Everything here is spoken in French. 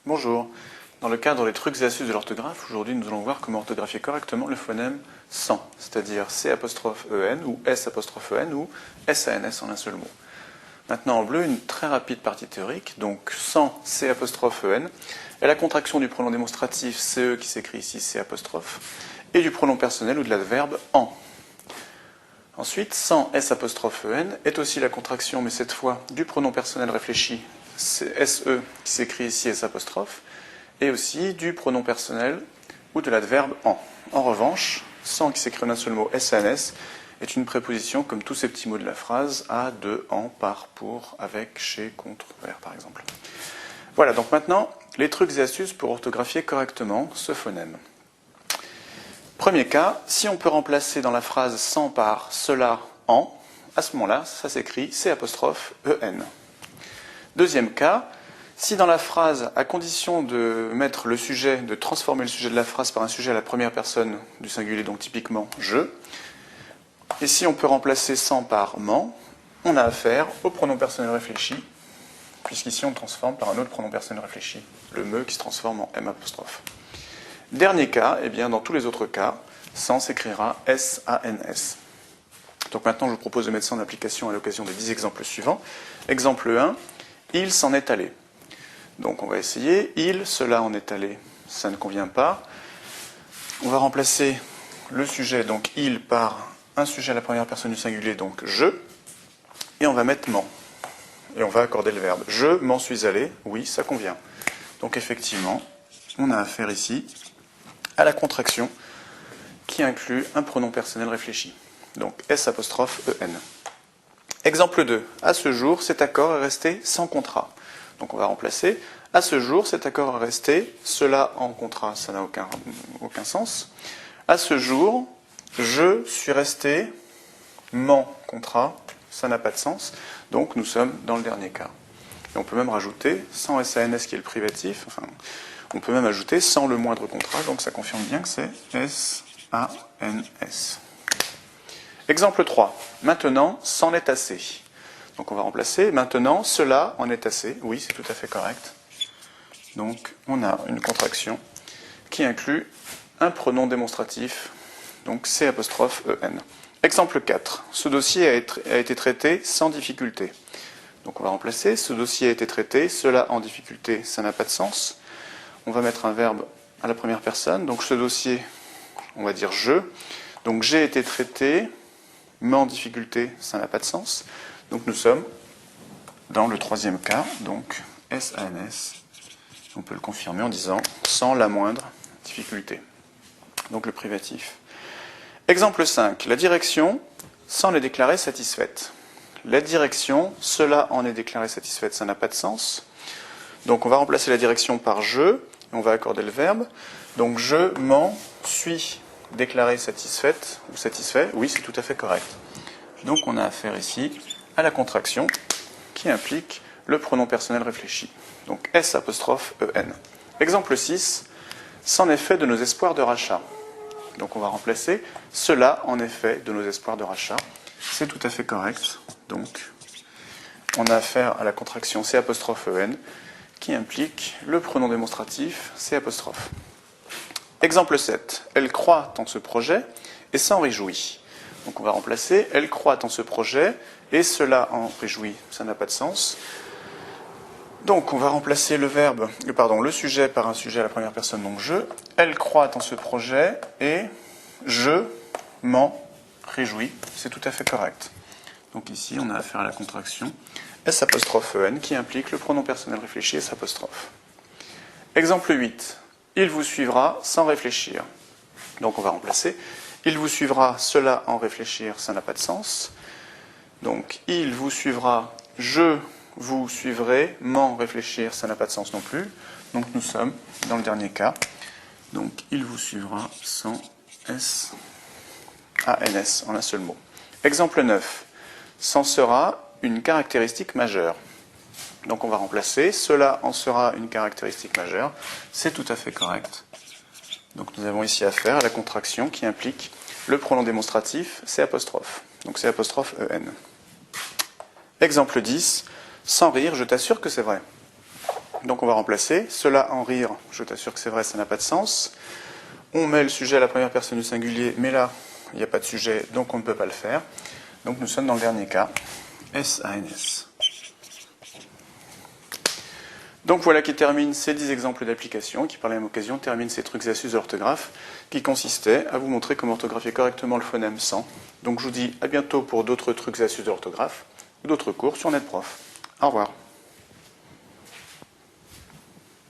Bonjour. Dans le cadre des trucs et astuces de l'orthographe, aujourd'hui nous allons voir comment orthographier correctement le phonème sans, c'est-à-dire C''EN ou S''EN ou SANS en un seul mot. Maintenant en bleu, une très rapide partie théorique, donc sans C''EN est la contraction du pronom démonstratif CE qui s'écrit ici C'' et du pronom personnel ou de l'adverbe en. Ensuite, sans S''EN est aussi la contraction, mais cette fois du pronom personnel réfléchi SE qui s'écrit ici S'', et aussi du pronom personnel ou de l'adverbe en. En revanche, sans qui s'écrit en un seul mot SANS est une préposition comme tous ces petits mots de la phrase à, de, en, par, pour, avec, chez, contre, vers par exemple. Voilà, donc maintenant, les trucs et astuces pour orthographier correctement ce phonème. Premier cas, si on peut remplacer dans la phrase sans par cela en, à ce moment-là, ça s'écrit C''EN. Deuxième cas, si dans la phrase, à condition de mettre le sujet, de transformer le sujet de la phrase par un sujet à la première personne du singulier, donc typiquement je, et si on peut remplacer sans par ment, on a affaire au pronom personnel réfléchi, puisqu'ici on le transforme par un autre pronom personnel réfléchi, le me qui se transforme en M'. Dernier cas, eh bien dans tous les autres cas, sans s'écrira SANS. Donc maintenant je vous propose de mettre ça en application à l'occasion des 10 exemples suivants. Exemple 1, il s'en est allé. Donc on va essayer, il, cela en est allé, ça ne convient pas. On va remplacer le sujet, donc il, par un sujet à la première personne du singulier, donc je, et on va mettre m'en. Et on va accorder le verbe. Je m'en suis allé, oui, ça convient. Donc effectivement, on a affaire ici à la contraction qui inclut un pronom personnel réfléchi. Donc S''EN. Exemple 2. À ce jour, cet accord est resté sans contrat. Donc on va remplacer. À ce jour, cet accord est resté. Cela en contrat, ça n'a aucun sens. À ce jour, je suis resté m'en contrat, ça n'a pas de sens. Donc nous sommes dans le dernier cas. Et on peut même rajouter, sans SANS qui est le privatif, enfin, on peut même ajouter sans le moindre contrat, donc ça confirme bien que c'est SANS. Exemple 3. Maintenant, c'en est assez. Donc on va remplacer. Maintenant, cela en est assez. Oui, c'est tout à fait correct. Donc on a une contraction qui inclut un pronom démonstratif, donc C''EN. Exemple 4. Ce dossier a été traité sans difficulté. Donc on va remplacer. Ce dossier a été traité. Cela en difficulté, ça n'a pas de sens. On va mettre un verbe à la première personne. Donc ce dossier, on va dire je. Donc j'ai été traité, mais en difficulté, ça n'a pas de sens. Donc nous sommes dans le troisième cas, donc SANS. On peut le confirmer en disant sans la moindre difficulté. Donc le privatif. Exemple 5. La direction s'en est déclarée satisfaite. La direction, cela en est déclaré satisfaite, ça n'a pas de sens. Donc on va remplacer la direction par je. On va accorder le verbe. Donc je m'en suis déclaré satisfaite ou satisfait. Oui, c'est tout à fait correct. Donc on a affaire ici à la contraction qui implique le pronom personnel réfléchi. Donc S''EN. Exemple 6. C'en est fait de nos espoirs de rachat. Donc on va remplacer cela en effet de nos espoirs de rachat. C'est tout à fait correct. Donc on a affaire à la contraction C''EN qui implique le pronom démonstratif C''. Exemple 7. Elle croit en ce projet et s'en réjouit. Donc on va remplacer elle croit en ce projet et cela en réjouit. Ça n'a pas de sens. Donc on va remplacer le sujet par un sujet à la première personne, donc je. Elle croit en ce projet et je m'en réjouis. C'est tout à fait correct. Donc ici on a affaire à la contraction S''EN qui implique le pronom personnel réfléchi S''. Exemple 8. Il vous suivra sans réfléchir. Donc on va remplacer. Il vous suivra, cela en réfléchir, ça n'a pas de sens. Donc il vous suivra, je vous suivrai, m'en réfléchir, ça n'a pas de sens non plus. Donc nous sommes dans le dernier cas. Donc il vous suivra sans SANS en un seul mot. Exemple 9. C'en sera une caractéristique majeure. Donc on va remplacer. Cela en sera une caractéristique majeure. C'est tout à fait correct. Donc nous avons ici affaire à la contraction qui implique le pronom démonstratif C''. Donc C''EN. Exemple 10. Sans rire, je t'assure que c'est vrai. Donc on va remplacer. Cela en rire, je t'assure que c'est vrai, ça n'a pas de sens. On met le sujet à la première personne du singulier, mais là, il n'y a pas de sujet, donc on ne peut pas le faire. Donc nous sommes dans le dernier cas, S-A-N-S. Donc voilà qui termine ces 10 exemples d'application, qui par la même occasion terminent ces trucs et astuces de l'orthographe, qui consistaient à vous montrer comment orthographier correctement le phonème sans. Donc je vous dis à bientôt pour d'autres trucs et astuces de l'orthographe, ou d'autres cours sur NetProf. Au revoir.